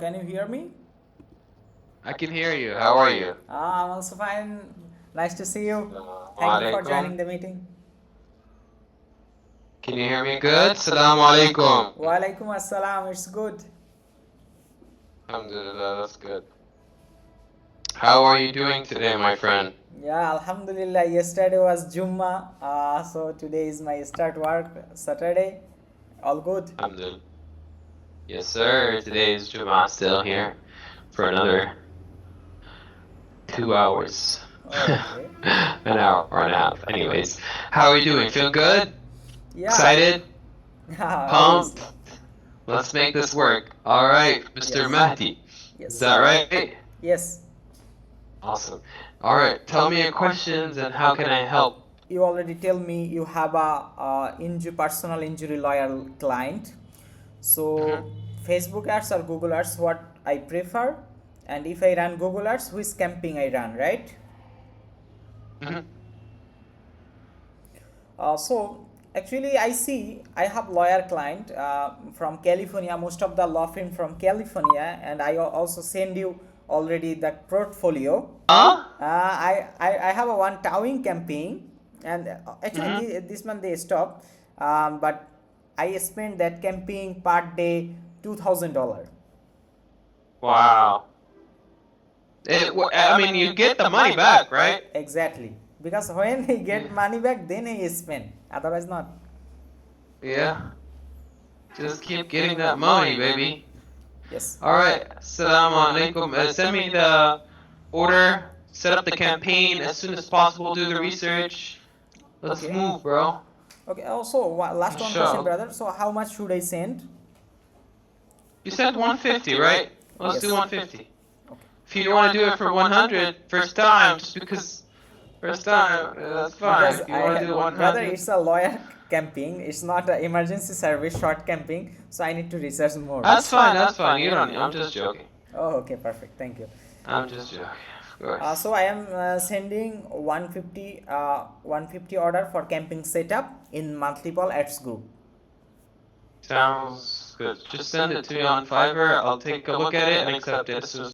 Can you hear me? I can hear you. How are you? I'm also fine. Nice to see you. Thank you for Alaikum. joining the meeting. Can you hear me good? Salaam alaikum. Walaikum assalam. It's good. Alhamdulillah, that's good. How are you doing today, my friend? Yeah, Alhamdulillah. Yesterday was Jumma. So today is my start work. Saturday. All good. Alhamdulillah. Yes, sir. Today is Jummah still here for another 2 hours. Okay. An hour and a half. Anyways, how are you doing? Feeling good? Yeah. Excited? Pumped? Obviously. Let's make this work. All right, Mr. Yes. Mahdi. Is Yes. that right? Yes. Awesome. All right, tell me your questions and how can I help? You already tell me you have a personal injury lawyer client. Mm-hmm. So Facebook ads or Google ads, what I prefer, and if I run Google ads, which camping I run, right? Mm-hmm. So actually I see I have lawyer client from California, most of the law firm from California, and I also send you already the portfolio. Huh? I have a one towing campaign, and actually Mm-hmm. this month they stopped, but I spent that campaign per day $2,000. Wow. I mean, you get the money back, right? Exactly, because when he get Yeah. money back, then he spend. Otherwise, not. Yeah. Just keep getting that money, baby. Yes. All right. Assalamu alaikum. Send me the order. Set up the campaign as soon as possible. Do the research. Let's Okay. move, bro. Okay. Also, last one question, Show. brother. So, how much should I send? You said 150, right? Let's Yes. do 150. Okay. If you want to do it for 100 first time, just because first time, that's fine. Because If you I want to have, do brother, 100, it's a lawyer camping. It's not an emergency service short camping. So I need to research more. that's fine. That's fine. You don't. I'm just joking. Oh, okay, perfect. Thank you. I'm just joking. Of course. So I am sending 150 order for camping setup in monthly ball ads group. Sounds good. Just send it to me on Fiverr. I'll take a look at it and accept it as soon as